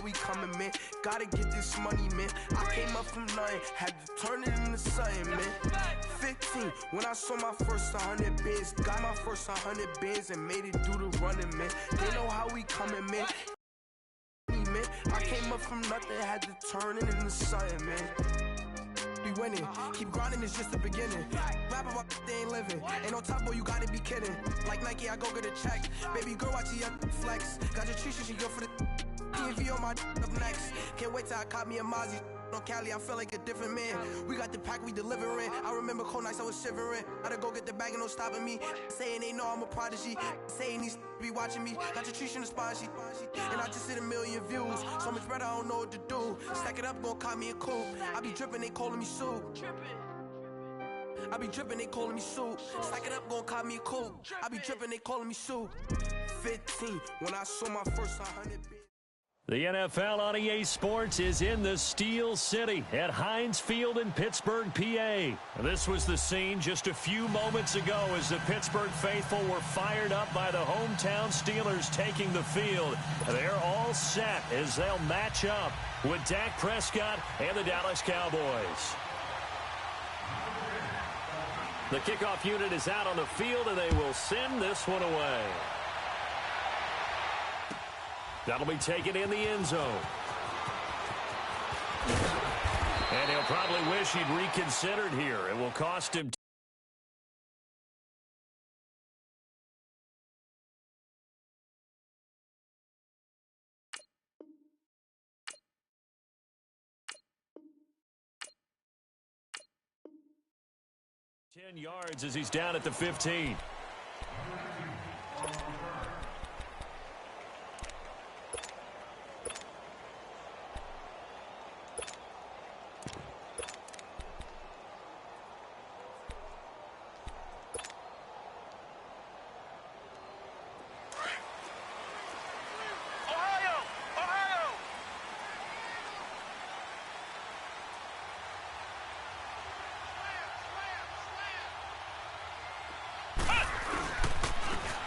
how we coming, man. Gotta get this money, man. I came up from nothing, had to turn it into something, man. 15, when I saw my first 100 bins. Got my first 100 bins and made it do the running, man. They know how we coming, man. I came up from nothing, had to turn it into something, man. We winning, keep grinding, it's just the beginning. Rap about they ain't living. Ain't no top boy, you gotta be kidding. Like Nike, I go get a check. Baby girl, watch you flex. Got your tree, she go for the PNV on my up next. Can't wait till I caught me a Mozzie. On Cali, I feel like a different man. We got the pack, we delivering. I remember cold nights, I was shivering. Gotta go get the bag and no stopping me. Saying they know I'm a prodigy. Saying these be watching me. Got your trees in the spot, and I just hit 1 million views. So much better, I don't know what to do. Stack it up, gon' call me a coupe. I be dripping, they calling me soup. I be dripping, they calling me soup. Stack it up, gon' call me a coupe. I be dripping, they calling me soup. 15, when I saw my first 100 bits. The NFL on EA Sports is in the Steel City at Heinz Field in Pittsburgh, PA. This was the scene just a few moments ago as the Pittsburgh faithful were fired up by the hometown Steelers taking the field. They're all set as they'll match up with Dak Prescott and the Dallas Cowboys. The kickoff unit is out on the field, and they will send this one away. That'll be taken in the end zone. And he'll probably wish he'd reconsidered here. It will cost him 10 yards as he's down at the 15.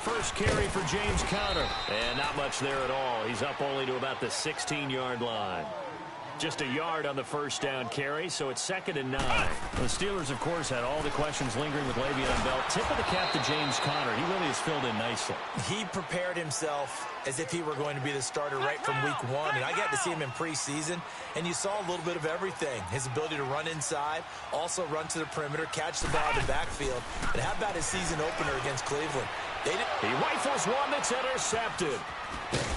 First carry for James Conner. And not much there at all. He's up only to about the 16-yard line. Just a yard on the first down carry, so it's 2nd and 9. The Steelers, of course, had all the questions lingering with Le'Veon Bell. Tip of the cap to James Conner. He really has filled in nicely. He prepared himself as if he were going to be the starter right from week 1. And I got to see him in preseason, and you saw a little bit of everything. His ability to run inside, also run to the perimeter, catch the ball in the backfield. And how about his season opener against Cleveland? He rifles one that's intercepted.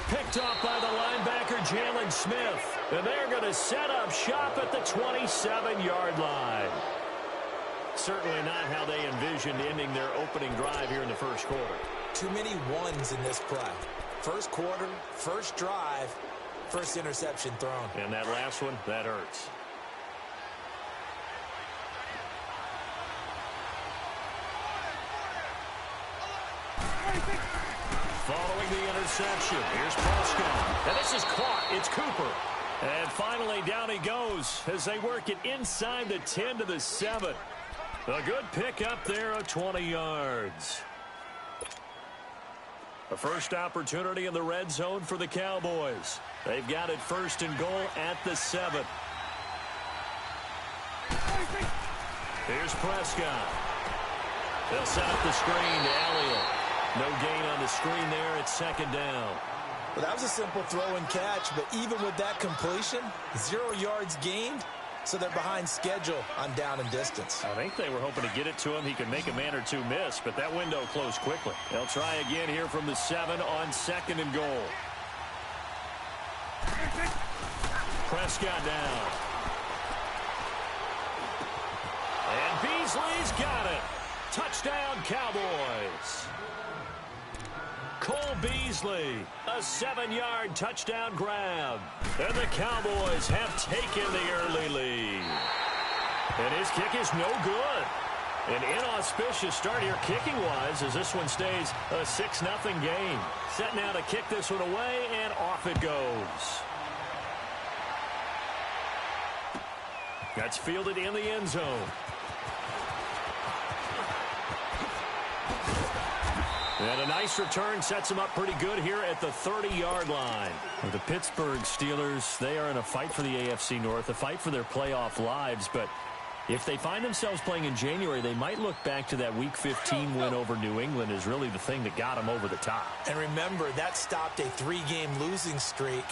Picked off by the linebacker, Jalen Smith. And they're going to set up shop at the 27-yard line. Certainly not how they envisioned ending their opening drive here in the first quarter. Too many ones in this play. First quarter, first drive, first interception thrown. And that last one, that hurts. Following the interception, here's Prescott. And this is caught. It's Cooper. And finally, down he goes as they work it inside the 10 to the 7. A good pickup there of 20 yards. A first opportunity in the red zone for the Cowboys. They've got it 1st and goal at the 7. Here's Prescott. They'll set up the screen to Elliott. No gain on the screen there. It's 2nd down. Well, that was a simple throw and catch, but even with that completion, 0 yards gained, so they're behind schedule on down and distance. I think they were hoping to get it to him. He could make a man or two miss, but that window closed quickly. They'll try again here from the 7 on 2nd and goal. Prescott down. And Beasley's got it. Touchdown, Cowboys. Cole Beasley, a 7-yard touchdown grab. And the Cowboys have taken the early lead. And his kick is no good. An inauspicious start here kicking-wise as this one stays a 6-0 game. Set now to kick this one away, and off it goes. That's fielded in the end zone. And a nice return sets them up pretty good here at the 30-yard line. Well, the Pittsburgh Steelers, they are in a fight for the AFC North, a fight for their playoff lives. But if they find themselves playing in January, they might look back to that Week 15 win over New England as really the thing that got them over the top. And remember, that stopped a 3-game losing streak.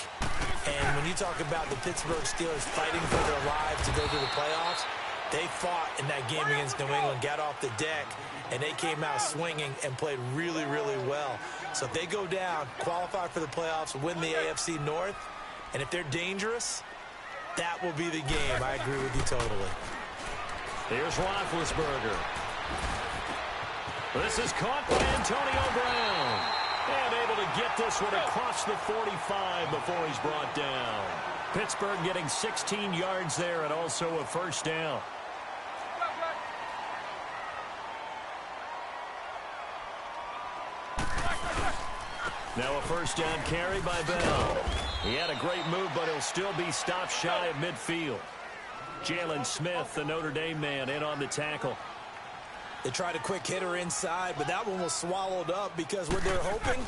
And when you talk about the Pittsburgh Steelers fighting for their lives to go to the playoffs, they fought in that game against New England, got off the deck, and they came out swinging and played really, really well. So if they go down, qualify for the playoffs, win the AFC North, and if they're dangerous, that will be the game. I agree with you totally. Here's Roethlisberger. This is caught by Antonio Brown. And able to get this one across the 45 before he's brought down. Pittsburgh getting 16 yards there and also a first down. Now a first down carry by Bell. He had a great move, but he'll still be stopped shy of midfield. Jalen Smith, the Notre Dame man, in on the tackle. They tried a quick hitter inside, but that one was swallowed up because what they're hoping,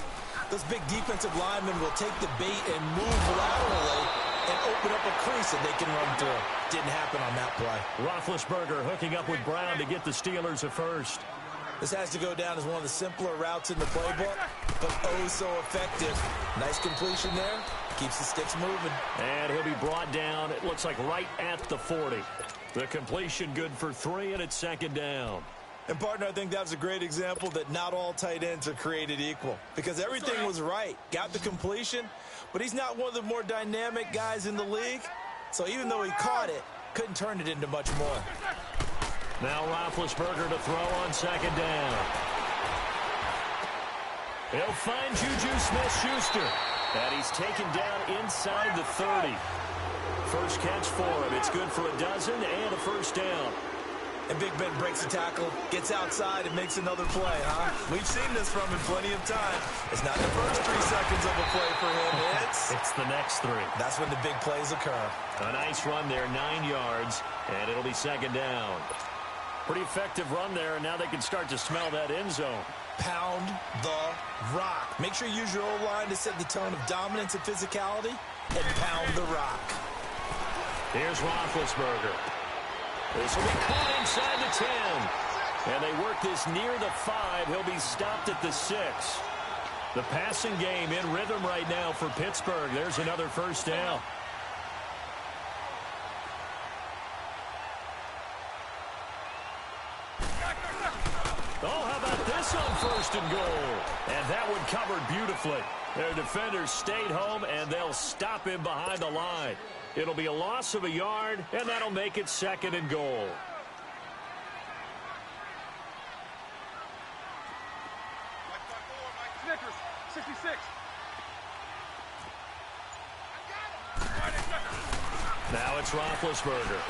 this big defensive lineman will take the bait and move laterally and open up a crease that they can run through. Didn't happen on that play. Roethlisberger hooking up with Brown to get the Steelers a first. This has to go down as one of the simpler routes in the playbook, but oh so effective. Nice completion there. Keeps the sticks moving. And he'll be brought down, it looks like right at the 40. The completion good for 3, and it's second down. And, partner, I think that was a great example that not all tight ends are created equal because everything was right. Got the completion, but he's not one of the more dynamic guys in the league. So even though he caught it, couldn't turn it into much more. Now Roethlisberger to throw on second down. He'll find Juju Smith-Schuster. And he's taken down inside the 30. First catch for him. It's good for a dozen and a first down. And Big Ben breaks the tackle, gets outside, and makes another play, huh? We've seen this from him plenty of times. It's not the first 3 seconds of a play for him. It's the next 3. That's when the big plays occur. A nice run there, 9 yards, and it'll be second down. Pretty effective run there, and now they can start to smell that end zone. Pound the rock. Make sure you use your O-line to set the tone of dominance and physicality, and pound the rock. Here's Roethlisberger. This will be caught inside the 10. And they work this near the 5. He'll be stopped at the 6. The passing game in rhythm right now for Pittsburgh. There's another first down. Oh, how about this on first and goal? And that one covered beautifully. Their defenders stayed home, and they'll stop him behind the line. It'll be a loss of a yard, and that'll make it second and goal. Snickers, 66. Now it's Roethlisberger.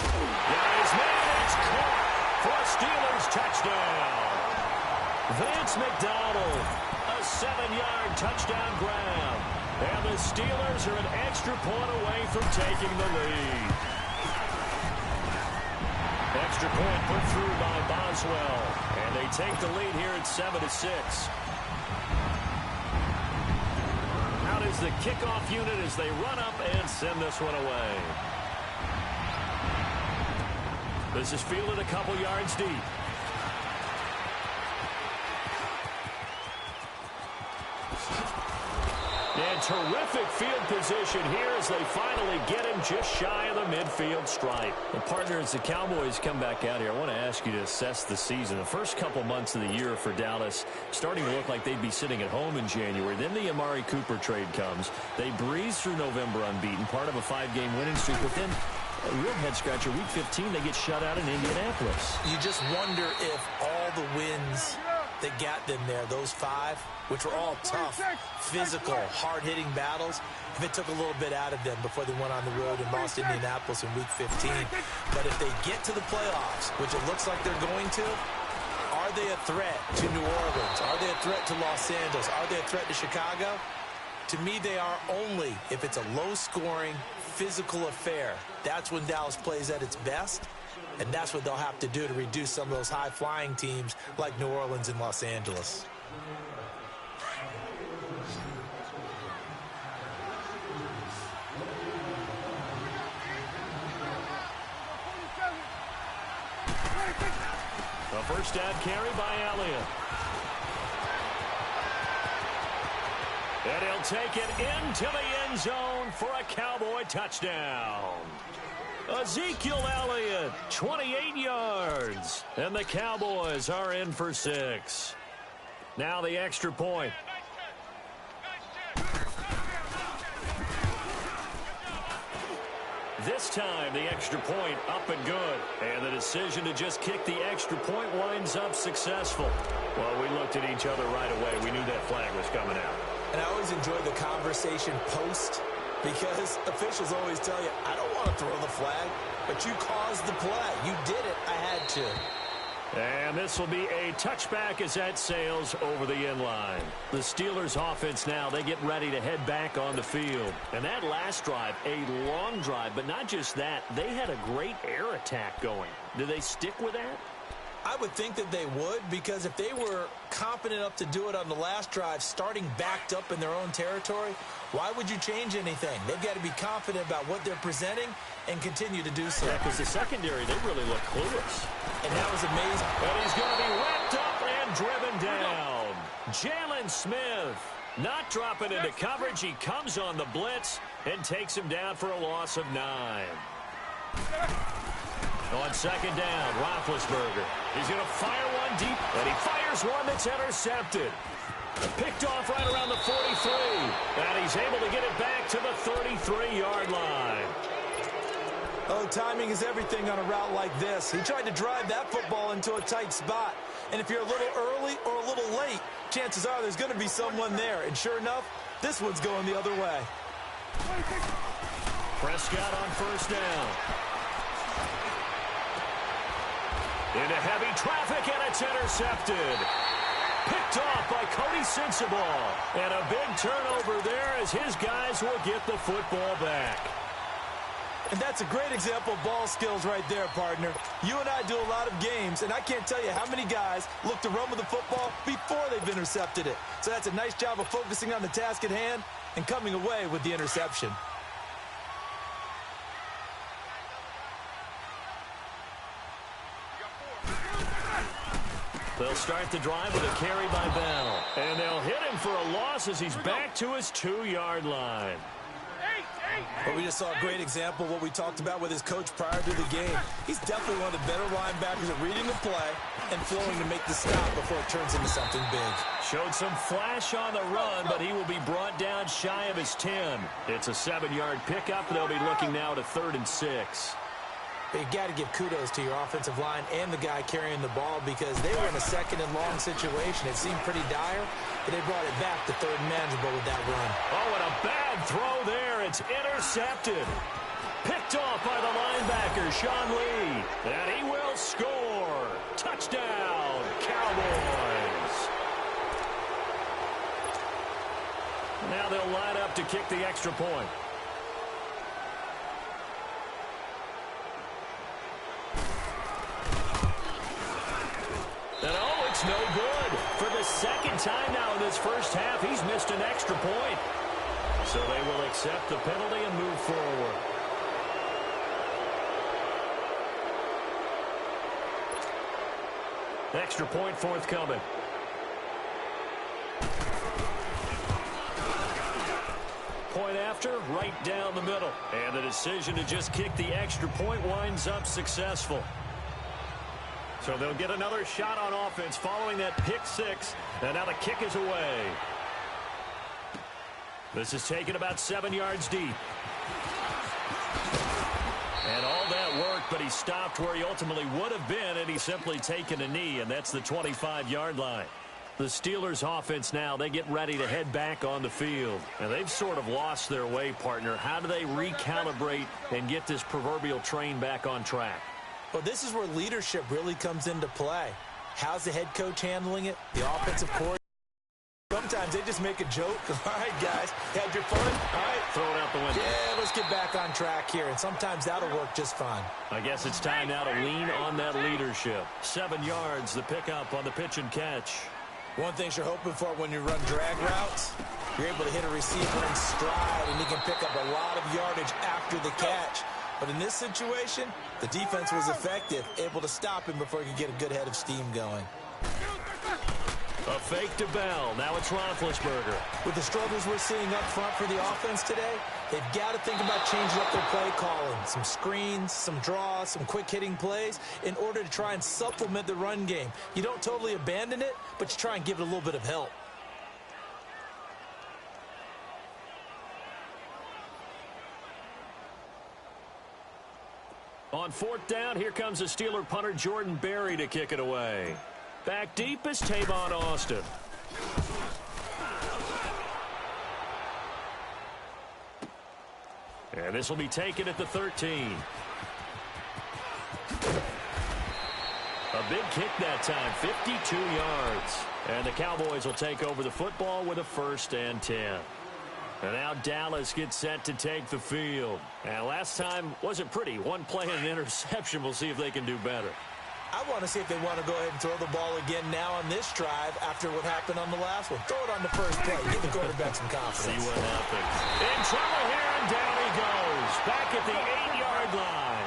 Guys, man, it's caught for a Steelers touchdown. Vance McDonald, a 7-yard touchdown grab. And the Steelers are an extra point away from taking the lead. Extra point put through by Boswell. And they take the lead here at 7-6. Out is the kickoff unit as they run up and send this one away. This is fielded a couple yards deep. And terrific field position here as they finally get him just shy of the midfield stripe. And partner, as the Cowboys come back out here, I want to ask you to assess the season. The first couple months of the year for Dallas starting to look like they'd be sitting at home in January. Then the Amari Cooper trade comes. They breeze through November unbeaten, part of a 5-game winning streak. But then a real head-scratcher, Week 15, they get shut out in Indianapolis. You just wonder if all the wins that got them there, those 5, which were all tough, physical, hard-hitting battles, if it took a little bit out of them before they went on the road and lost Indianapolis in Week 15. But if they get to the playoffs, which it looks like they're going to, are they a threat to New Orleans? Are they a threat to Los Angeles? Are they a threat to Chicago? To me, they are only if it's a low-scoring, physical affair. That's when Dallas plays at its best. And that's what they'll have to do to reduce some of those high-flying teams like New Orleans and Los Angeles. The first down carry by Elliott. And he'll take it into the end zone for a Cowboy touchdown. Ezekiel Elliott, 28 yards. And the Cowboys are in for 6. Now the extra point. This time, the extra point up and good. And the decision to just kick the extra point winds up successful. Well, we looked at each other right away. We knew that flag was coming out. And I always enjoy the conversation post, because officials always tell you, I don't want to throw the flag, but you caused the play. You did it. I had to. And this will be a touchback as that sails over the end line. The Steelers offense now, they get ready to head back on the field. And that last drive, a long drive, but not just that, they had a great air attack going. Do they stick with that? I would think that they would, because if they were confident enough to do it on the last drive, starting backed up in their own territory, why would you change anything? They've got to be confident about what they're presenting and continue to do so. Yeah, because the secondary, they really look clueless. And that was amazing. And he's going to be wrapped up and driven down. Jalen Smith not dropping into coverage. He comes on the blitz and takes him down for a loss of 9. On second down, Roethlisberger. He's going to fire one deep, and he fires one that's intercepted. Picked off right around the 43, and he's able to get it back to the 33-yard line. Oh, timing is everything on a route like this. He tried to drive that football into a tight spot. And if you're a little early or a little late, chances are there's going to be someone there. And sure enough, this one's going the other way. Prescott on first down. Into heavy traffic, and it's intercepted. Picked off by Cody Sensabaugh. And a big turnover there as his guys will get the football back. And that's a great example of ball skills right there, partner. You and I do a lot of games, and I can't tell you how many guys look to run with the football before they've intercepted it. So that's a nice job of focusing on the task at hand and coming away with the interception. They'll start the drive with a carry by Bell. And they'll hit him for a loss as he's back to his 2-yard line. But we just saw a great example of what we talked about with his coach prior to the game. He's definitely one of the better linebackers at reading the play and flowing to make the stop before it turns into something big. Showed some flash on the run, but he will be brought down shy of his 10. It's a 7-yard pickup. They'll be looking now to 3rd and 6. But you got to give kudos to your offensive line and the guy carrying the ball, because they were in a 2nd and long situation. It seemed pretty dire, but they brought it back to 3rd and manageable with that run. Oh, and a bad throw there. It's intercepted. Picked off by the linebacker, Sean Lee. And he will score. Touchdown, Cowboys. Now they'll line up to kick the extra point. And oh, it's no good. For the 2nd time now in this first half, he's missed an extra point. So they will accept the penalty and move forward. Extra point forthcoming. Point after, right down the middle. And the decision to just kick the extra point winds up successful. So they'll get another shot on offense following that pick 6. And now the kick is away. This is taken about 7 yards deep. And all that worked, but he stopped where he ultimately would have been, and he's simply taken a knee, and that's the 25-yard line. The Steelers offense now, they get ready to head back on the field. And they've sort of lost their way, partner. How do they recalibrate and get this proverbial train back on track? Well, this is where leadership really comes into play. How's the head coach handling it? The offensive coordinator? Sometimes they just make a joke. All right, guys, had your fun? All right. Throw it out the window. Yeah, let's get back on track here, and sometimes that'll work just fine. I guess it's time now to lean on that leadership. 7 yards, the pickup on the pitch and catch. One thing you're hoping for when you run drag routes, you're able to hit a receiver in stride, and he can pick up a lot of yardage after the catch. But in this situation, the defense was effective, able to stop him before he could get a good head of steam going. A fake to Bell. Now it's Roethlisberger. With the struggles we're seeing up front for the offense today, they've got to think about changing up their play calling. Some screens, some draws, some quick-hitting plays in order to try and supplement the run game. You don't totally abandon it, but you try and give it a little bit of help. On 4th down, here comes the Steeler punter Jordan Berry to kick it away. Back deep is Tavon Austin. And this will be taken at the 13. A big kick that time, 52 yards. And the Cowboys will take over the football with a 1st and 10. And now Dallas gets set to take the field. And last time wasn't pretty. One play and an interception. We'll see if they can do better. I want to see if they want to go ahead and throw the ball again now on this drive after what happened on the last one. Throw it on the first play. Give the quarterback some confidence. See what happens. In trouble here, and down he goes. Back at the 8-yard line.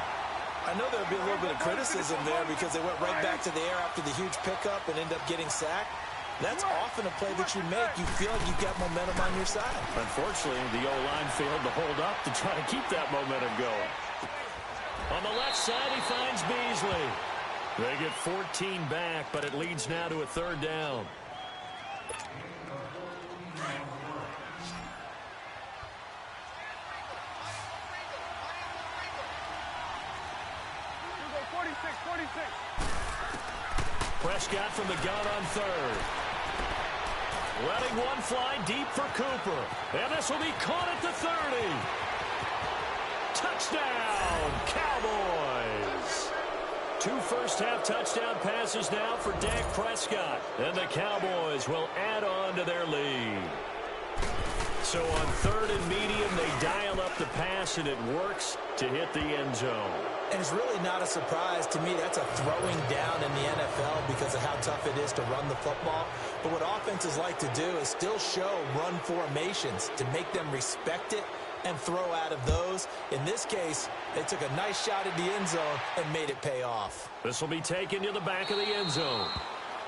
I know there'll be a little bit of criticism there because they went right back to the air after the huge pickup and ended up getting sacked. That's often a play that you make. You feel like you've got momentum on your side. Unfortunately, the O-line failed to hold up to try to keep that momentum going. On the left side, he finds Beasley. They get 14 back, but it leads now to a 3rd down. Prescott from the gun on 3rd. Letting one fly deep for Cooper. And this will be caught at the 30. Touchdown, Cowboys. 2 first-half touchdown passes now for Dak Prescott. And the Cowboys will add on to their lead. So on 3rd and medium, they dial up the pass, and it works to hit the end zone. And it's really not a surprise to me. That's a throwing down in the NFL because of how tough it is to run the football. But what offenses like to do is still show run formations to make them respect it and throw out of those. In this case, they took a nice shot at the end zone and made it pay off. This will be taken to the back of the end zone.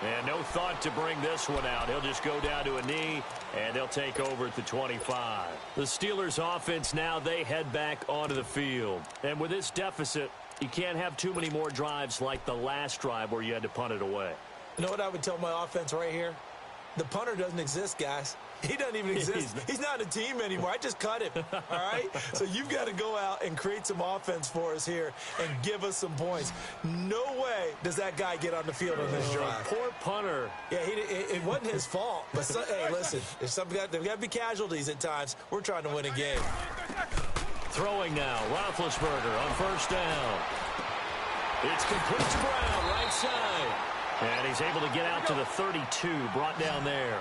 And no thought to bring this one out. He'll just go down to a knee, and they'll take over at the 25. The Steelers' offense now, they head back onto the field. And with this deficit, you can't have too many more drives like the last drive where you had to punt it away. You know what I would tell my offense right here? The punter doesn't exist, guys. He doesn't even exist. He's not a team anymore. I just cut him, all right? So you've got to go out and create some offense for us here and give us some points. No way does that guy get on the field on this drive. Poor punter. Yeah, it wasn't his fault. But, hey, listen, there's got to be casualties at times. We're trying to win a game. Throwing now, Roethlisberger on 1st down. It's complete to Brown, right side. And he's able to get out to the 32, brought down there.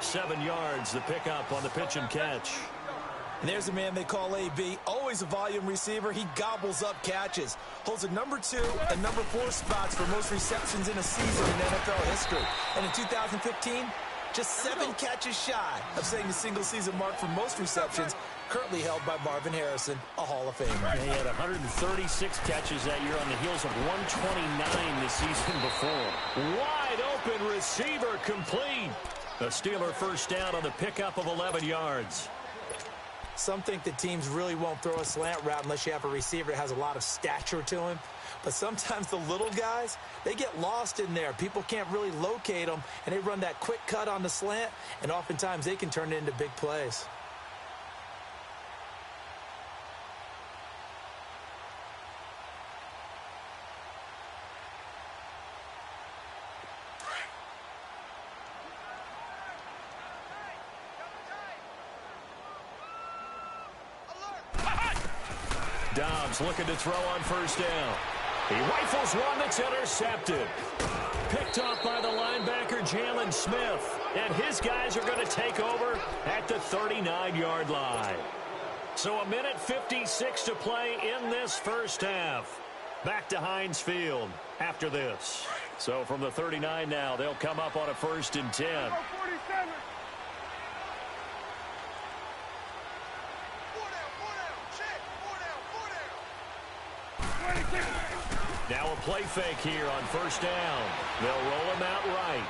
7 yards, the pickup on the pitch and catch. And there's a man they call AB, always a volume receiver. He gobbles up catches. Holds a number 2 and number 4 spots for most receptions in a season in NFL history. And in 2015, just 7 catches shy of setting the single-season mark for most receptions, currently held by Marvin Harrison, a Hall of Famer. He had 136 catches that year on the heels of 129 the season before. Wide open receiver complete. The Steeler 1st down on the pickup of 11 yards. Some think that teams really won't throw a slant route unless you have a receiver that has a lot of stature to him. But sometimes the little guys, they get lost in there. People can't really locate them, and they run that quick cut on the slant, and oftentimes they can turn it into big plays. Dobbs looking to throw on 1st down. He rifles one that's intercepted. Picked off by the linebacker, Jalen Smith. And his guys are going to take over at the 39-yard line. So a minute 56 to play in this first half. Back to Heinz Field after this. So from the 39 now, they'll come up on a 1st and 10. Now a play fake here on 1st down. They'll roll him out right.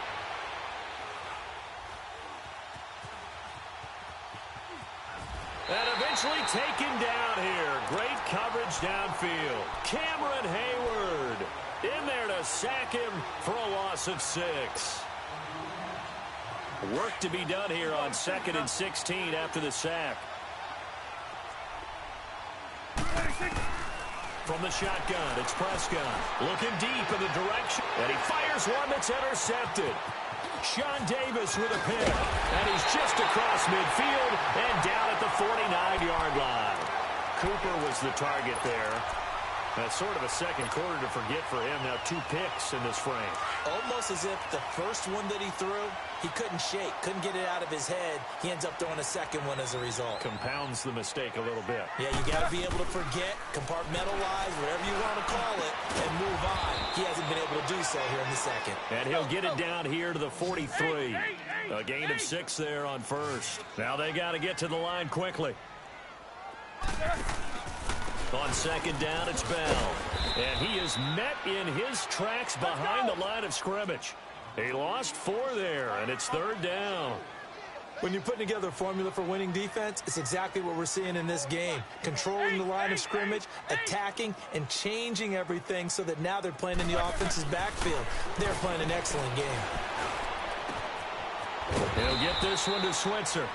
And eventually taken down here. Great coverage downfield. Cameron Hayward in there to sack him for a loss of 6. Work to be done here on 2nd and 16 after the sack. From the shotgun, it's Prescott. Looking deep in the direction. And he fires one that's intercepted. Sean Davis with a pick. And he's just across midfield and down at the 49-yard line. Cooper was the target there. That's sort of a second quarter to forget for him. Now 2 picks in this frame. Almost as if the first one that he threw, he couldn't shake, couldn't get it out of his head. He ends up throwing a second one as a result. Compounds the mistake a little bit. Yeah, you got to be able to forget, compartmentalize, whatever you want to call it, and move on. He hasn't been able to do so here in the second. And he'll get it down here to the 43. A gain of 6 there on 1st. Now they got to get to the line quickly. On 2nd down, it's Bell. And he is met in his tracks behind the line of scrimmage. He lost 4 there, and it's 3rd down. When you're putting together a formula for winning defense, it's exactly what we're seeing in this game. Controlling the line of scrimmage, attacking, and changing everything so that now they're playing in the offense's backfield. They're playing an excellent game. He'll get this one to Switzer.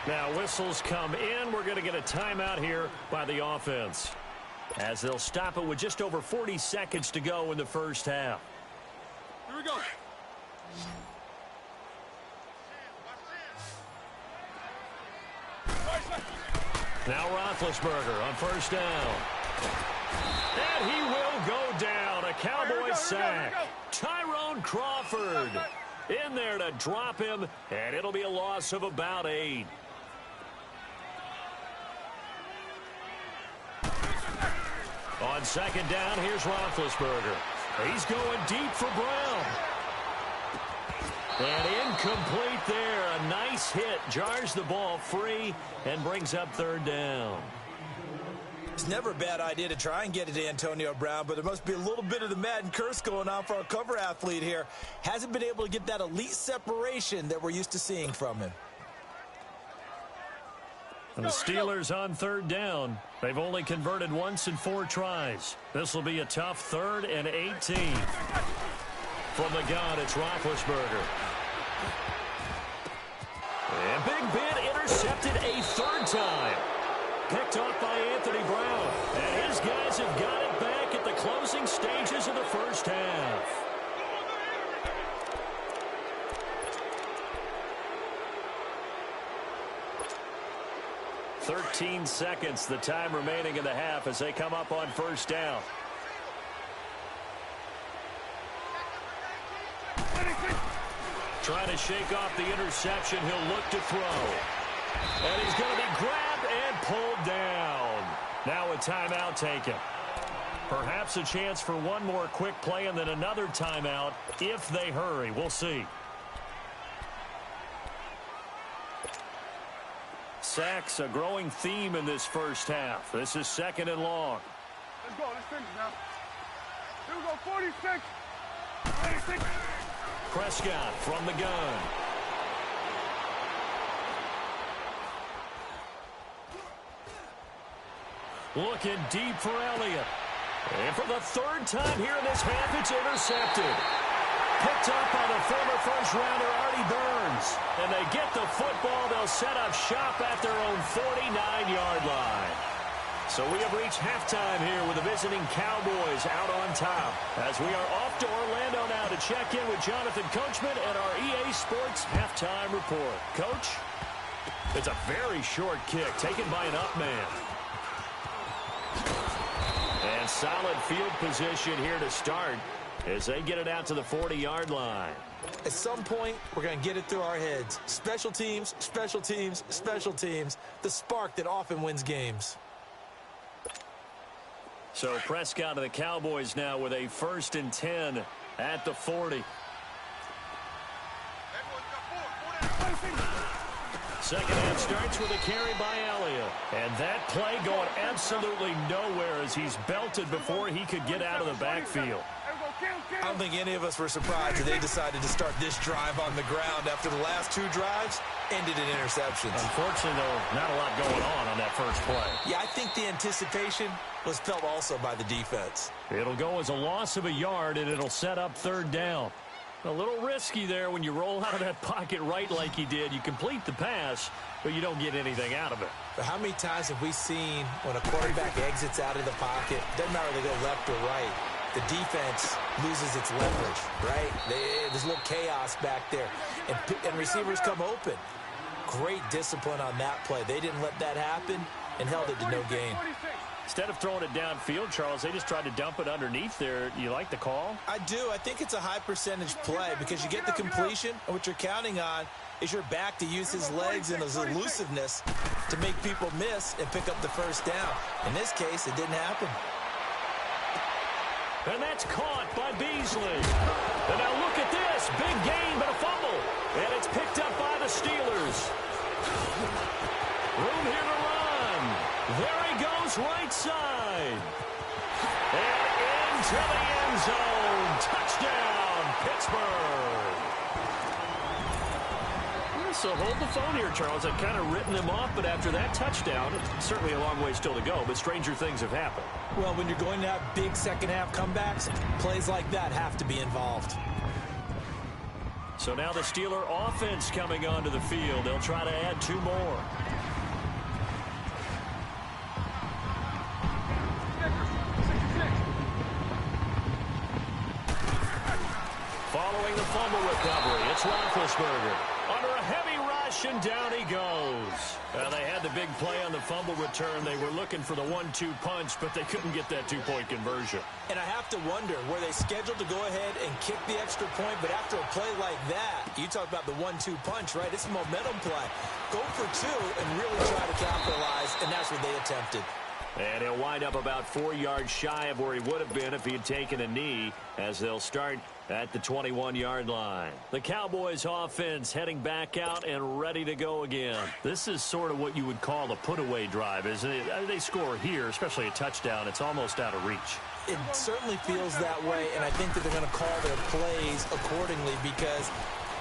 Now whistles come in. We're going to get a timeout here by the offense, as they'll stop it with just over 40 seconds to go in the first half. Here we go. Now Roethlisberger on 1st down. And he will go down. A Cowboy sack. Tyrone Crawford in there to drop him, and it'll be a loss of about 8. On 2nd down, here's Roethlisberger. He's going deep for Brown. And incomplete there. A nice hit. Jars the ball free and brings up 3rd down. It's never a bad idea to try and get it to Antonio Brown, but there must be a little bit of the Madden curse going on for our cover athlete here. Hasn't been able to get that elite separation that we're used to seeing from him. And the Steelers on 3rd down. They've only converted once in 4 tries. This will be a tough 3rd and 18. From the gun, it's Roethlisberger. And Big Ben intercepted a 3rd time. Picked off by Anthony Brown. And his guys have got it back at the closing stages of the first half. 13 seconds, the time remaining in the half as they come up on 1st down. Trying to shake off the interception. He'll look to throw. And he's going to be grabbed and pulled down. Now a timeout taken. Perhaps a chance for one more quick play and then another timeout if they hurry. We'll see. Sacks, a growing theme in this first half. This is 2nd and long. Let's go. Let's finish now. Here we go. 46. 46. Prescott from the gun. Looking deep for Elliott. And for the 3rd time here in this half, it's intercepted. Picked up by the former first-rounder Artie Burns. And they get the football. They'll set up shop at their own 49-yard line. So we have reached halftime here with the visiting Cowboys out on top. As we are off to Orlando now to check in with Jonathan Coachman and our EA Sports halftime report. Coach, it's a very short kick taken by an up man. And solid field position here to start as they get it out to the 40-yard line. At some point, we're going to get it through our heads. Special teams, special teams, special teams. The spark that often wins games. So Prescott of the Cowboys now with a 1st and 10 at the 40. Second half starts with a carry by Elliott. And that play going absolutely nowhere as he's belted before he could get out of the backfield. I don't think any of us were surprised that they decided to start this drive on the ground after the last 2 drives ended in interceptions. Unfortunately, though, not a lot going on that first play. Yeah, I think the anticipation was felt also by the defense. It'll go as a loss of a yard, and it'll set up 3rd down. A little risky there when you roll out of that pocket right like he did. You complete the pass, but you don't get anything out of it. But how many times have we seen when a quarterback exits out of the pocket, doesn't matter whether they go left or right, the defense loses its leverage, right? There's a little chaos back there, and receivers come open. Great discipline on that play. They didn't let that happen and held it to no gain. Instead of throwing it downfield, Charles, they just tried to dump it underneath there. You like the call? I do. I think it's a high percentage play because you get the completion, and what you're counting on is your back to use his legs and his elusiveness to make people miss and pick up the 1st down. In this case, it didn't happen. And that's caught by Beasley. And now look at this. Big gain, but a fumble. And it's picked up by the Steelers. Room here to run. There he goes, right side. And into the end zone. Touchdown, Pittsburgh. So hold the phone here, Charles. I've kind of written him off, but after that touchdown, it's certainly a long way still to go, but stranger things have happened. Well, when you're going to have big second-half comebacks, plays like that have to be involved. So now the Steeler offense coming onto the field. They'll try to add 2 more. Following the fumble recovery, it's Roethlisberger. Under a heavy rush, and down he goes. They had the big play on the fumble return. They were looking for the 1-2 punch, but they couldn't get that 2-point conversion. And I have to wonder, were they scheduled to go ahead and kick the extra point? But after a play like that, you talk about the 1-2 punch, right? It's a momentum play. Go for 2 and really try to capitalize, and that's what they attempted. And he'll wind up about 4 yards shy of where he would have been if he had taken a knee, as they'll start at the 21-yard line. The Cowboys offense heading back out and ready to go again. This is sort of what you would call a put-away drive, isn't it? They score here, especially a touchdown. It's almost out of reach. It certainly feels that way, and I think that they're going to call their plays accordingly because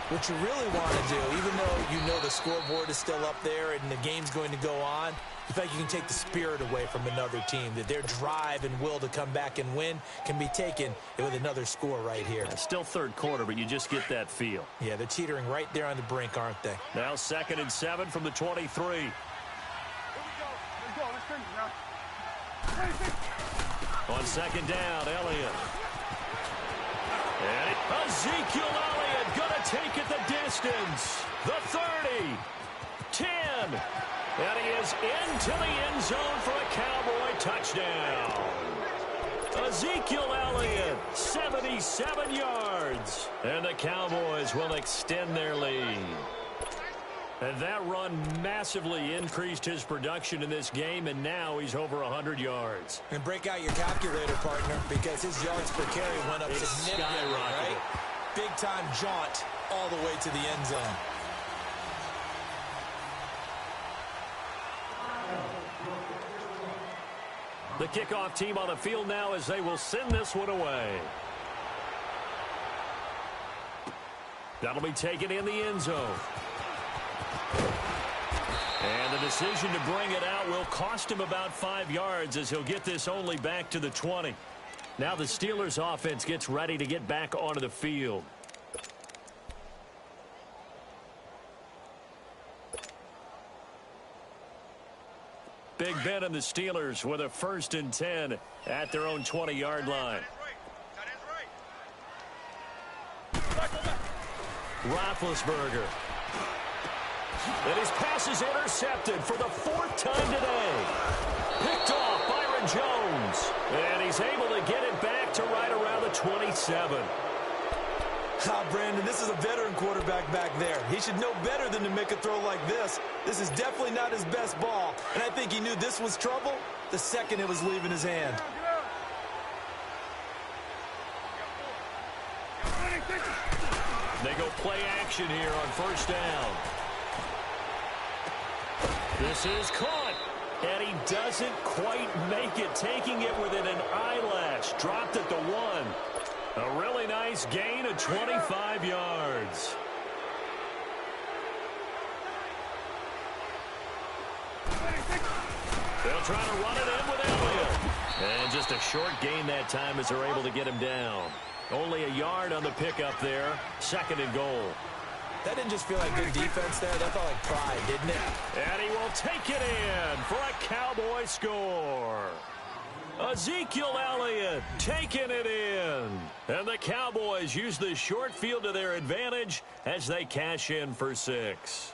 what you really want to do, even though you know the scoreboard is still up there and the game's going to go on, in fact, you can take the spirit away from another team, that their drive and will to come back and win can be taken with another score right here. Still 3rd quarter, but you just get that feel. Yeah, they're teetering right there on the brink, aren't they? Now 2nd and 7 from the 23. Here we go. Let's finish now. On 2nd down, Elliott. And Ezekiel Elliott gonna take it the distance. The 30. 10. And he is into the end zone for a Cowboy touchdown. Ezekiel Elliott, 77 yards. And the Cowboys will extend their lead. And that run massively increased his production in this game, and now he's over 100 yards. And break out your calculator, partner, because his yards per carry went up significantly, right? Big-time jaunt all the way to the end zone. The kickoff team on the field now as they will send this one away. That'll be taken in the end zone. And the decision to bring it out will cost him about 5 yards as he'll get this only back to the 20. Now the Steelers offense gets ready to get back onto the field. Big Ben and the Steelers with a 1st and 10 at their own 20-yard line. Roethlisberger. And his pass is intercepted for the 4th time today. Picked off Byron Jones. And he's able to get it back to right around the 27. Brandon, this is a veteran quarterback back there. He should know better than to make a throw like this. This is definitely not his best ball, and I think he knew this was trouble the second it was leaving his hand. They go play action here on first down. This is caught, and he doesn't quite make it, taking it within an eyelash. Dropped at the 1. A really nice gain of 25 yards. They'll try to run it in with Elliott. And just a short gain that time as they're able to get him down. Only a yard on the pickup there. 2nd and goal. That didn't just feel like good defense there. That felt like pride, didn't it? And he will take it in for a Cowboy score. Ezekiel Elliott taking it in. And the Cowboys use the short field to their advantage as they cash in for 6.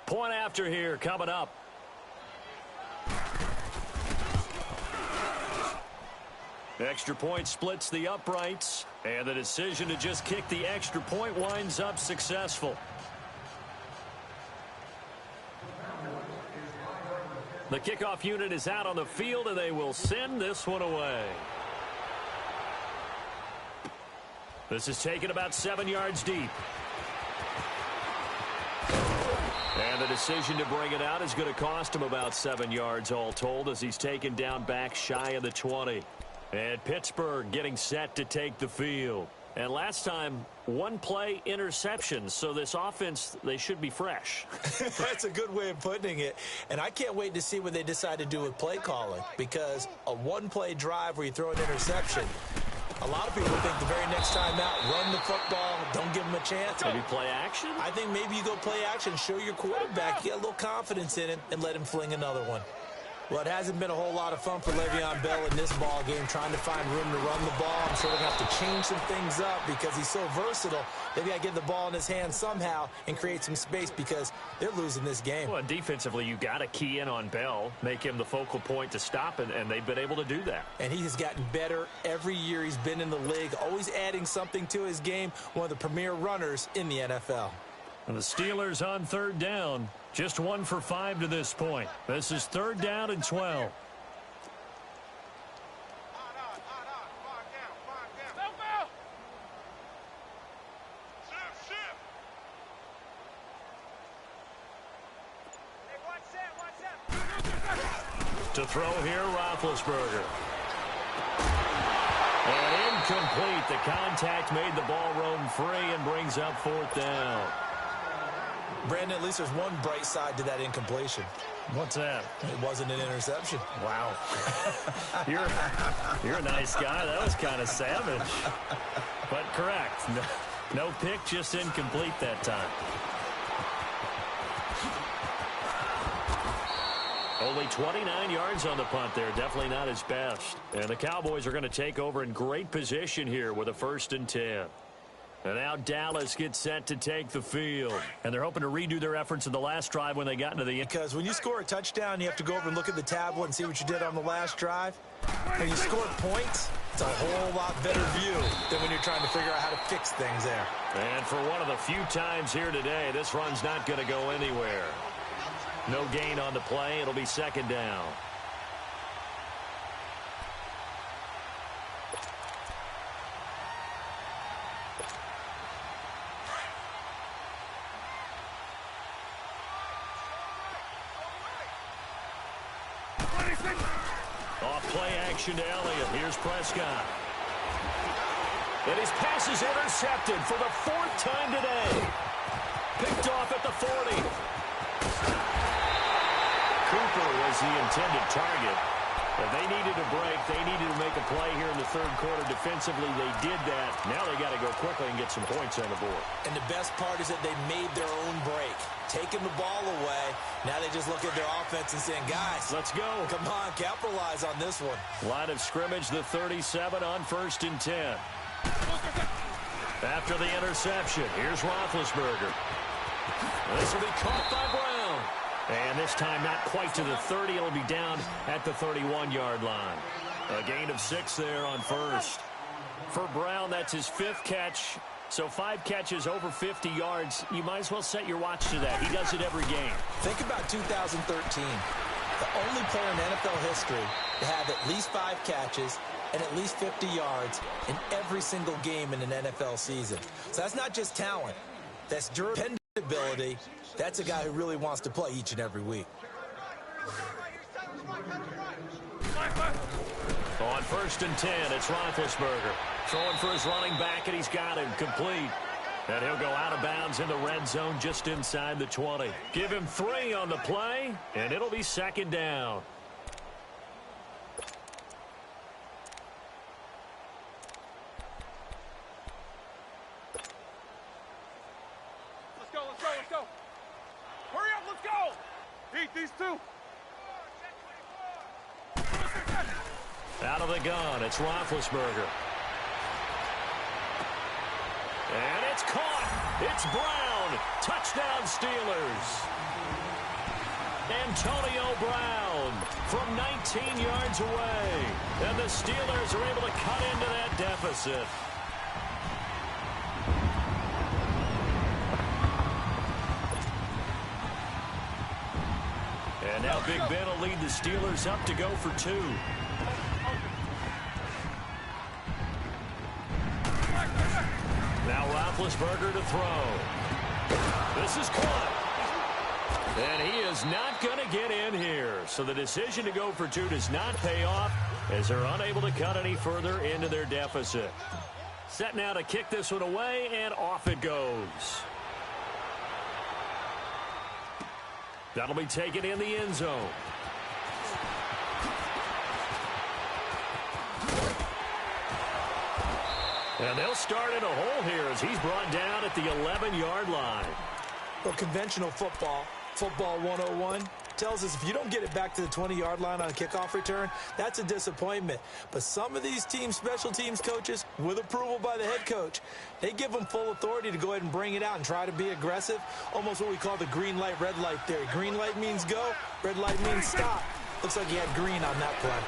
Point after here coming up. Extra point splits the uprights, and the decision to just kick the extra point winds up successful. The kickoff unit is out on the field, and they will send this one away. This is taken about 7 yards deep. And the decision to bring it out is going to cost him about 7 yards all told as he's taken down back shy of the 20. And Pittsburgh getting set to take the field. And last time, 1 play interception. So this offense, they should be fresh. That's a good way of putting it. And I can't wait to see what they decide to do with play calling. Because a 1-play drive where you throw an interception, a lot of people think the very next time out, run the football, don't give them a chance. Maybe play action? I think maybe you go play action, show your quarterback, get a little confidence in it, and let him fling another one. Well, it hasn't been a whole lot of fun for Le'Veon Bell in this ball game, trying to find room to run the ball. I'm sure they're going to have to change some things up because he's so versatile. They've got to get the ball in his hands somehow and create some space because they're losing this game. Well, defensively, you got to key in on Bell, make him the focal point to stop it, and they've been able to do that. And he has gotten better every year he's been in the league, always adding something to his game, one of the premier runners in the NFL. And the Steelers on 3rd down. Just 1 for 5 to this point. This is 3rd down and 12. To throw here, Roethlisberger. And incomplete. The contact made the ball roam free and brings up 4th down. Brandon, at least there's one bright side to that incompletion. What's that? It wasn't an interception. Wow. You're a nice guy. That was kind of savage. But correct. No pick, just incomplete that time. Only 29 yards on the punt there. Definitely not his best. And the Cowboys are going to take over in great position here with a 1st and 10. And now Dallas gets set to take the field. And they're hoping to redo their efforts in the last drive when they got into the end. Because when you score a touchdown, you have to go over and look at the tablet and see what you did on the last drive. When you score points, it's a whole lot better view than when you're trying to figure out how to fix things there. And for one of the few times here today, this run's not going to go anywhere. No gain on the play. It'll be 2nd down. Off play action to Elliott. Here's Prescott. And his pass is intercepted for the 4th time today. Picked off at the 40. Cooper was the intended target. But they needed a break. They needed to make a play here in the 3rd quarter. Defensively, they did that. Now they got to go quickly and get some points on the board. And the best part is that they made their own break. Taking the ball away. Now they just look at their offense and saying, guys, let's go. Come on, capitalize on this one. Line of scrimmage, the 37 on 1st and 10. After the interception, here's Roethlisberger. This will be caught by Brown. And this time not quite to the 30. It'll be down at the 31-yard line. A gain of 6 there on 1st. For Brown, that's his 5th catch. So 5 catches over 50 yards. You might as well set your watch to that. He does it every game. Think about 2013. The only player in NFL history to have at least 5 catches and at least 50 yards in every single game in an NFL season. So that's not just talent. That's dependability. That's a guy who really wants to play each and every week. On 1st and 10, it's Roethlisberger. Throwing for his running back, and he's got him complete. And he'll go out of bounds in the red zone just inside the 20. Give him 3 on the play, and it'll be 2nd down. Let's go. Hurry up, let's go. Eat these 2. Out of the gun, it's Roethlisberger. And it's caught. It's Brown. Touchdown, Steelers. Antonio Brown from 19 yards away. And the Steelers are able to cut into that deficit. And now Big Ben will lead the Steelers up to go for 2. Now Roethlisberger to throw. This is caught. And he is not going to get in here. So the decision to go for 2 does not pay off as they're unable to cut any further into their deficit. Set now to kick this one away, and off it goes. That'll be taken in the end zone. And they'll start in a hole here as he's brought down at the 11-yard line. Well, conventional football 101, tells us if you don't get it back to the 20-yard line on a kickoff return, that's a disappointment. But some of these teams, special teams coaches, with approval by the head coach, they give them full authority to go ahead and bring it out and try to be aggressive, almost what we call the green light, red light theory. Green light means go, red light means stop. Looks like he had green on that play.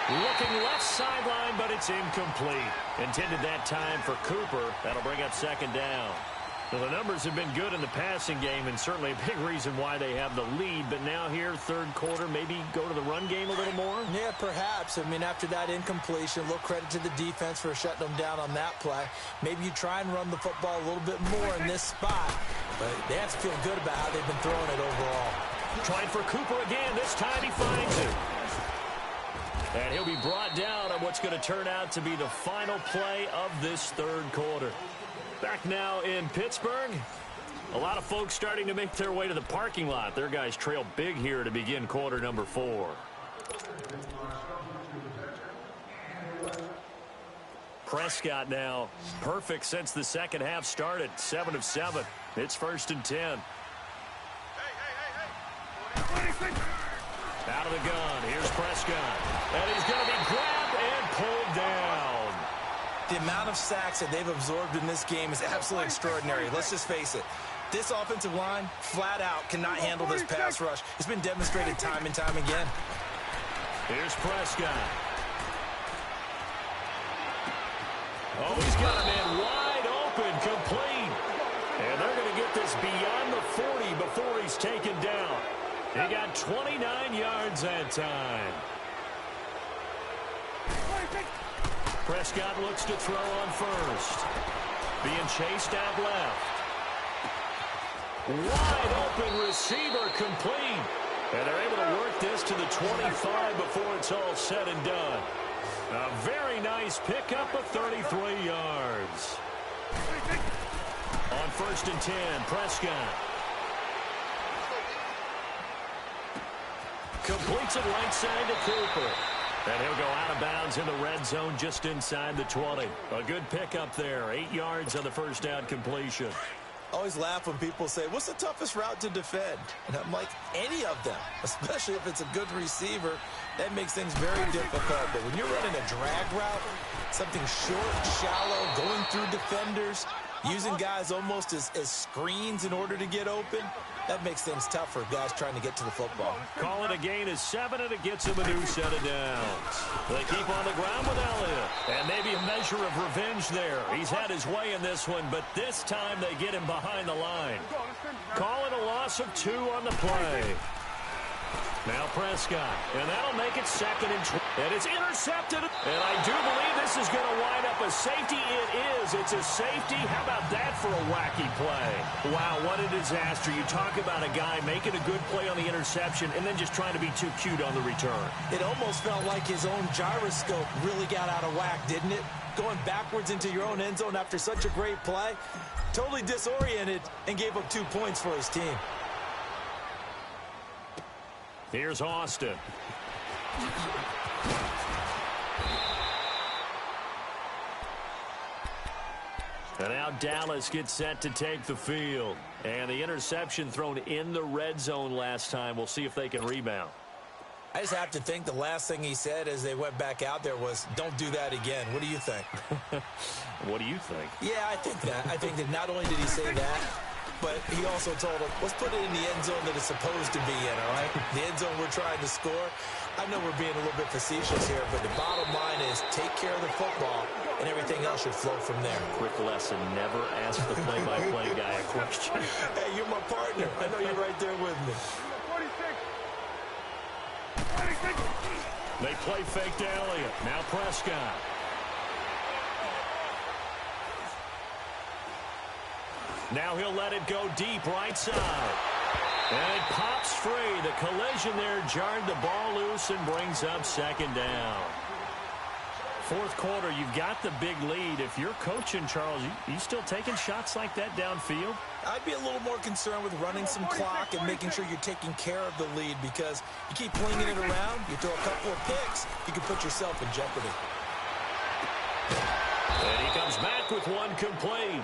Looking left sideline, but it's incomplete. Intended that time for Cooper. That'll bring up 2nd down. Well, the numbers have been good in the passing game, and certainly a big reason why they have the lead. But now here, 3rd quarter, maybe go to the run game a little more? Yeah, perhaps. I mean, after that incompletion, a little credit to the defense for shutting them down on that play. Maybe you try and run the football a little bit more in this spot. But they have to feel good about how they've been throwing it overall. Trying for Cooper again. This time he finds it. And he'll be brought down on what's going to turn out to be the final play of this 3rd quarter. Back now in Pittsburgh. A lot of folks starting to make their way to the parking lot. Their guys trail big here to begin quarter number 4. Prescott now perfect since the second half started. 7 of 7. It's 1st and 10. Out of the gun. Here's Prescott. And he's going to be grabbed and pulled down. The amount of sacks that they've absorbed in this game is absolutely extraordinary. Let's just face it. This offensive line, flat out, cannot handle this pass rush. It's been demonstrated time and time again. Here's Prescott. Oh, he's got a man wide open, complete. And they're going to get this beyond the 40 before he's taken down. He got 29 yards that time. Prescott looks to throw on first. Being chased out left. Wide open receiver complete. And they're able to work this to the 25 before it's all said and done. A very nice pickup of 33 yards. On 1st and 10, Prescott. Completes it right side to Cooper. And he'll go out of bounds in the red zone just inside the 20. A good pickup there. 8 yards on the first down completion. Always laugh when people say, what's the toughest route to defend? And I'm like, any of them, especially if it's a good receiver. That makes things very difficult. But when you're running a drag route, something short, shallow, going through defenders, Using guys almost as screens in order to get open, that makes things tough for guys trying to get to the football. Call it a gain of 7, and it gets him a new set of downs. They keep on the ground with Elliott. And maybe a measure of revenge there. He's had his way in this one, but this time they get him behind the line. Call it a loss of 2 on the play. Now Prescott, and that'll make it 2nd and 20. And it's intercepted. And I do believe this is going to wind up a safety. It is. It's a safety. How about that for a wacky play? Wow, what a disaster. You talk about a guy making a good play on the interception and then just trying to be too cute on the return. It almost felt like his own gyroscope really got out of whack, didn't it? Going backwards into your own end zone after such a great play. Totally disoriented and gave up 2 points for his team. Here's Austin. And now Dallas gets set to take the field. And the interception thrown in the red zone last time. We'll see if they can rebound. I just have to think the last thing he said as they went back out there was, don't do that again. What do you think? What do you think? Yeah, I think that. I think that not only did he say that, but he also told him, let's put it in the end zone that it's supposed to be in, all right? The end zone we're trying to score. I know we're being a little bit facetious here, but the bottom line is take care of the football, and everything else should flow from there. Quick lesson, never ask the play-by-play guy a question. Hey, you're my partner. I know you're right there with me. 46. They play fake to Elliott. Now Prescott. Now he'll let it go deep right side. And it pops free. The collision there jarred the ball loose and brings up 2nd down. 4th quarter, you've got the big lead. If you're coaching, Charles, you still taking shots like that downfield? I'd be a little more concerned with running some clock and making sure you're taking care of the lead, because you keep flinging it around, you throw a couple of picks, you can put yourself in jeopardy. And he comes back with one complete.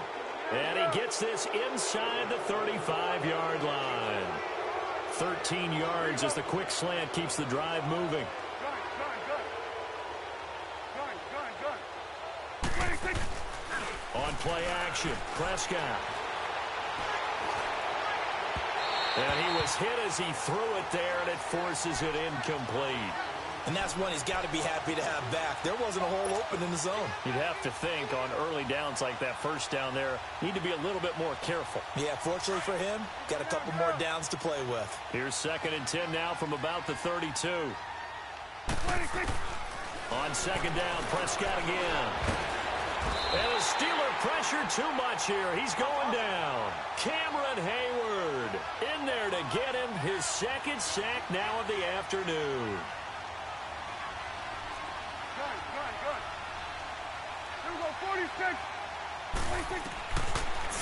And he gets this inside the 35-yard line. 13 yards as the quick slant keeps the drive moving. On play action, Prescott. And he was hit as he threw it there, and it forces it incomplete. And that's one he's got to be happy to have back. There wasn't a hole open in the zone. You'd have to think on early downs like that, first down there, need to be a little bit more careful. Yeah, fortunately for him, got a couple more downs to play with. Here's 2nd and 10 now from about the 32. On 2nd down, Prescott again. And a Steeler pressure too much here. He's going down. Cameron Hayward in there to get him his 2nd sack now of the afternoon. Here we go, 46.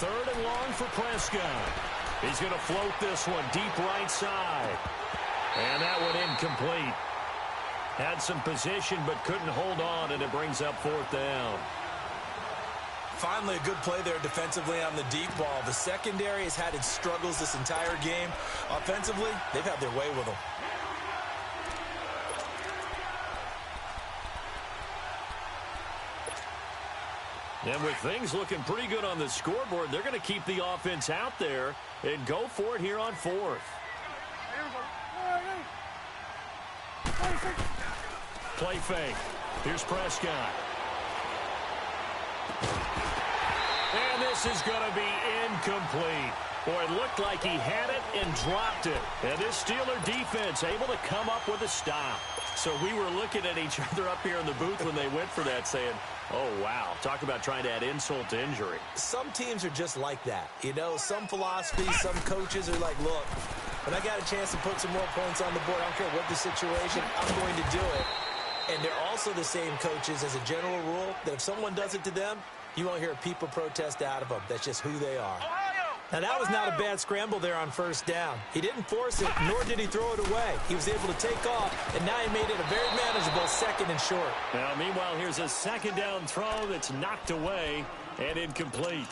3rd and long for Prescott. He's going to float this one deep right side. And that one incomplete. Had some position but couldn't hold on, and it brings up 4th down. Finally, a good play there defensively on the deep ball. The secondary has had its struggles this entire game. Offensively, they've had their way with them. And with things looking pretty good on the scoreboard, they're going to keep the offense out there and go for it here on 4th. Here we go. 46. Play fake. Here's Prescott. And this is going to be incomplete. Boy, it looked like he had it and dropped it. And this Steeler defense able to come up with a stop. So we were looking at each other up here in the booth when they went for that saying, oh, wow. Talk about trying to add insult to injury. Some teams are just like that. You know, some philosophies, some coaches are like, look, when I got a chance to put some more points on the board, I don't care what the situation, I'm going to do it. And they're also the same coaches as a general rule that if someone does it to them, you won't hear a people protest out of them. That's just who they are. Now, that was not a bad scramble there on 1st down. He didn't force it, nor did he throw it away. He was able to take off, and now he made it a very manageable 2nd and short. Now, meanwhile, here's a 2nd down throw that's knocked away and incomplete.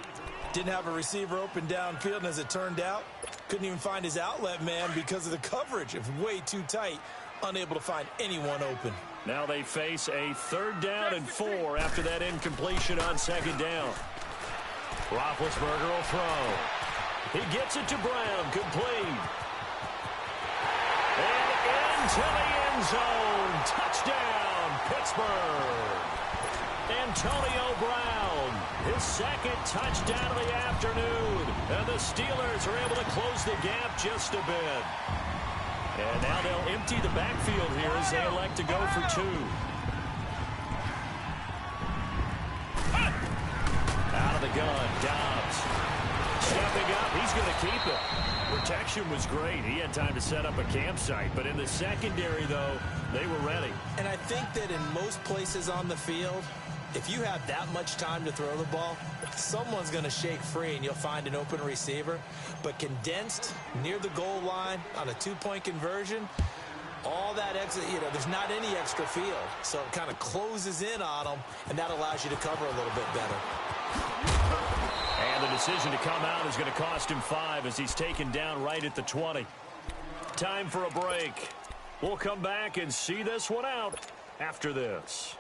Didn't have a receiver open downfield, and as it turned out, couldn't even find his outlet man because of the coverage. It was way too tight, unable to find anyone open. Now they face a 3rd down and 4 after that incompletion on 2nd down. Roethlisberger will throw. He gets it to Brown, complete. And into the end zone. Touchdown, Pittsburgh. Antonio Brown, his second touchdown of the afternoon. And the Steelers are able to close the gap just a bit. And now they'll empty the backfield here as they elect to go for two. Out of the gun, Dobbs. Stepping up, he's going to keep it. Protection was great. He had time to set up a campsite. But in the secondary, though, they were ready. And I think that in most places on the field, if you have that much time to throw the ball, someone's going to shake free and you'll find an open receiver. But condensed near the goal line on a two-point conversion, all that extra, there's not any extra field. So it kind of closes in on them, and that allows you to cover a little bit better. And the decision to come out is going to cost him 5 as he's taken down right at the 20. Time for a break. We'll come back and see this one out after this.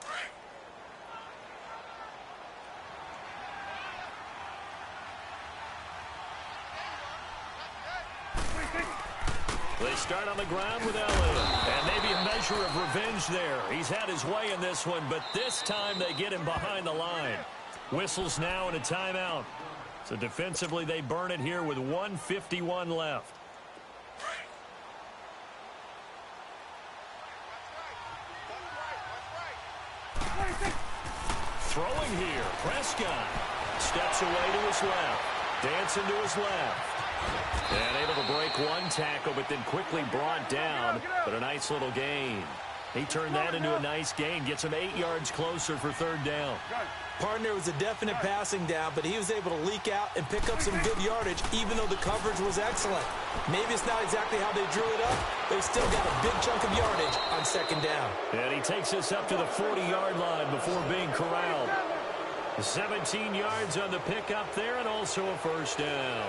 They start on the ground with Elliott. And maybe a measure of revenge there. He's had his way in this one, but this time they get him behind the line. Whistles now and a timeout. So defensively they burn it here with 1:51 left. Throwing here, Prescott. Steps away to his left. Dancing to his left. And able to break one tackle, but then quickly brought down. But a nice little gain. He turned that into a nice gain. Gets him 8 yards closer for third down. Partner was a definite passing down, but he was able to leak out and pick up some good yardage, even though the coverage was excellent. Maybe it's not exactly how they drew it up, but he still got a big chunk of yardage on second down. And he takes us up to the 40-yard line before being corralled. 17 yards on the pickup there, and also a first down.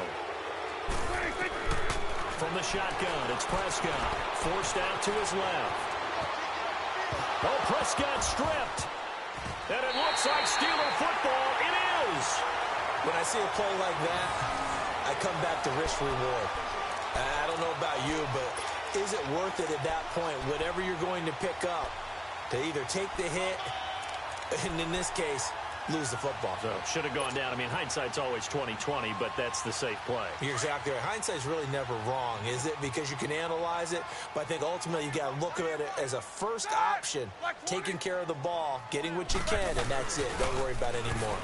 From the shotgun, it's Prescott. Forced out to his left. Oh, Prescott stripped. And it looks like Steeler football. It is. When I see a play like that, I come back to risk reward. I don't know about you, but is it worth it at that point, whatever you're going to pick up, to either take the hit, and in this case, lose the football? So should have gone down. I mean, hindsight's always 20/20, but that's the safe play. You're exactly right. Hindsight's really never wrong, is it? Because you can analyze it, but I think ultimately you got to look at it as a first option, taking care of the ball, getting what you can, and that's it. Don't worry about it anymore.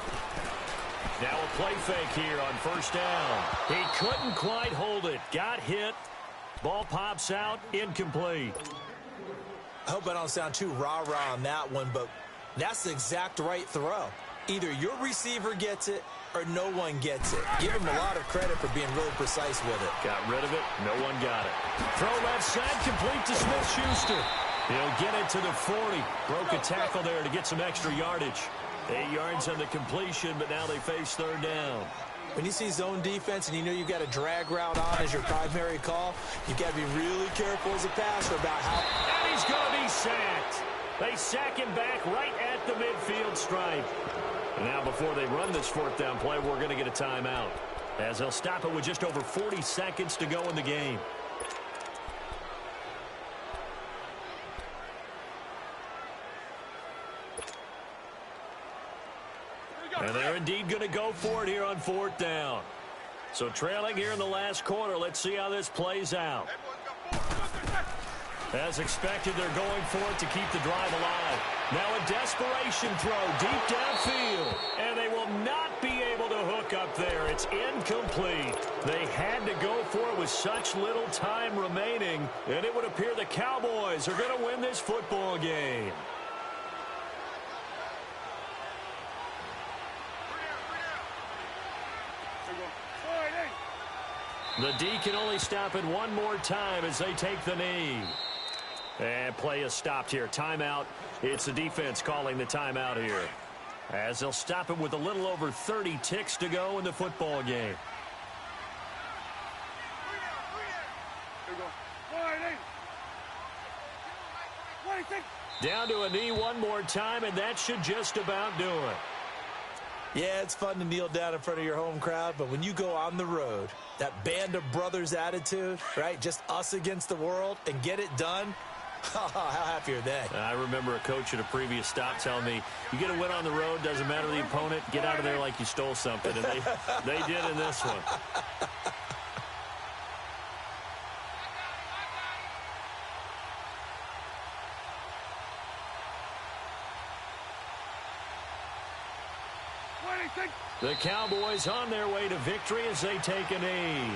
Now a play fake here on first down. He couldn't quite hold it. Got hit. Ball pops out. Incomplete. I hope I don't sound too rah-rah on that one, but that's the exact right throw. Either your receiver gets it or no one gets it. Give him a lot of credit for being really precise with it. Got rid of it. No one got it. Throw left side, complete to Smith-Schuster. He'll get it to the 40. Broke a tackle there to get some extra yardage. 8 yards on the completion, but now they face third down. When you see zone defense and you know you've got a drag route on as your primary call, you've got to be really careful as a passer about how... And he's going to be sacked. They sack him back right at the midfield stripe. And now before they run this fourth down play, we're going to get a timeout, as they'll stop it with just over 40 seconds to go in the game. And they're indeed going to go for it here on fourth down. So trailing here in the last quarter, let's see how this plays out. As expected, they're going for it to keep the drive alive. Now a desperation throw deep downfield. And they will not be able to hook up there. It's incomplete. They had to go for it with such little time remaining. And it would appear the Cowboys are going to win this football game. The D can only stop it one more time as they take the knee. And play is stopped here. Timeout. It's the defense calling the timeout here, as they'll stop it with a little over 30 ticks to go in the football game. Down to a knee one more time, and that should just about do it. Yeah, it's fun to kneel down in front of your home crowd, but when you go on the road, that band of brothers attitude, right, just us against the world, and get it done, how happy are they? I remember a coach at a previous stop telling me, you get a win on the road, doesn't matter the opponent, get out of there like you stole something, and they did in this one. The Cowboys on their way to victory as they take a knee.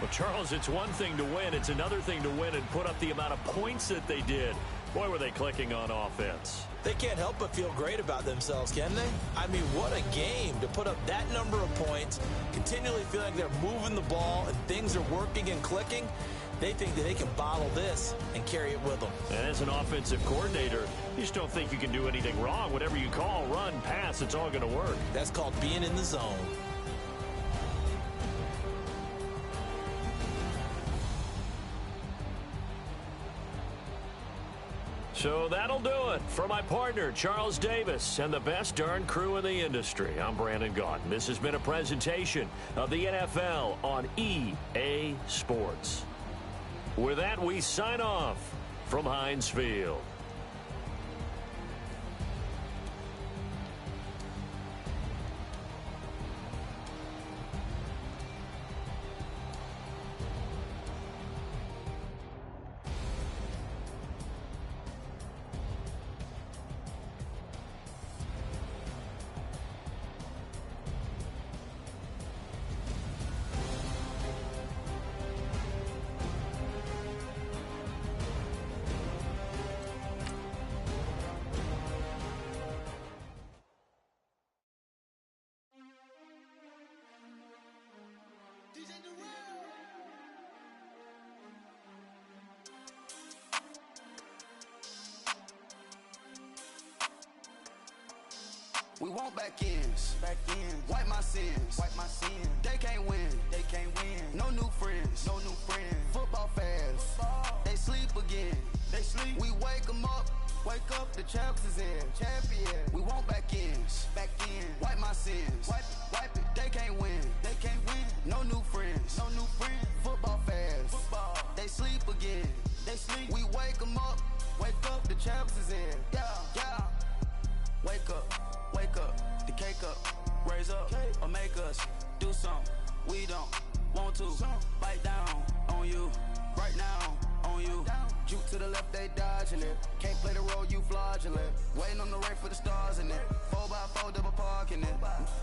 Well, Charles, it's one thing to win. It's another thing to win and put up the amount of points that they did. Boy, were they clicking on offense. They can't help but feel great about themselves, can they? I mean, what a game to put up that number of points, continually feeling like they're moving the ball and things are working and clicking. They think that they can bottle this and carry it with them. And as an offensive coordinator, you just don't think you can do anything wrong. Whatever you call, run, pass, it's all going to work. That's called being in the zone. So that'll do it for my partner, Charles Davis, and the best darn crew in the industry. I'm Brandon Gaudin. This has been a presentation of the NFL on EA Sports. With that, we sign off from Heinz Field. We want back ends. Wipe my sins. They can't win. No new friends. Football fans. They sleep again. We wake them up. The champs is in. We want back ends. Wipe my sins. Wipe it. They can't win. No new friends. Football fans. They sleep again. We wake them up. The champs is in. Yeah. Wake up, the cake up, raise up, or make us do something we don't want to. Bite down on you, right now on you. Juke to the left, they dodging it. Can't play the role, you fraudulent. Waiting on the rain for the stars in it. 4x4 double parking it.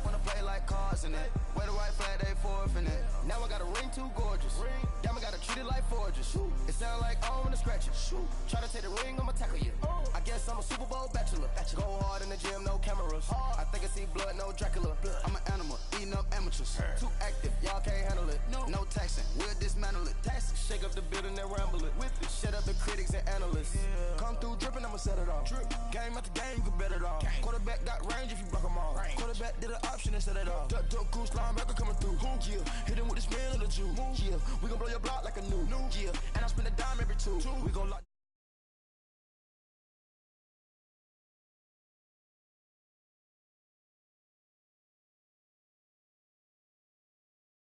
Wanna play like cars in it. Wear the white flag, they forfeit it. Now I got a ring too gorgeous. Diamond gotta treat it like forges. It sound like I wanna scratch it. Try to take the ring, I'ma tackle you. I guess I'm a Super Bowl bachelor. Go hard in the gym, no cameras. I think I see blood, no Dracula. I'm an animal, eating up amateurs. Too active, y'all can't handle it. No taxing, we'll dismantle it. Shake up the building and ramble it. Shut up the critics and analysts. Come through dripping, I'ma set it off. Game after game, you can bet it all. Quarterback got range if you block them all. Quarterback did an option and set it off. Duck, goose, linebacker coming through. Yeah, hit him with the spin of the Jew. Yeah, we gon' blow your block like a new. Yeah, and I spend a dime every two. We gon' lock.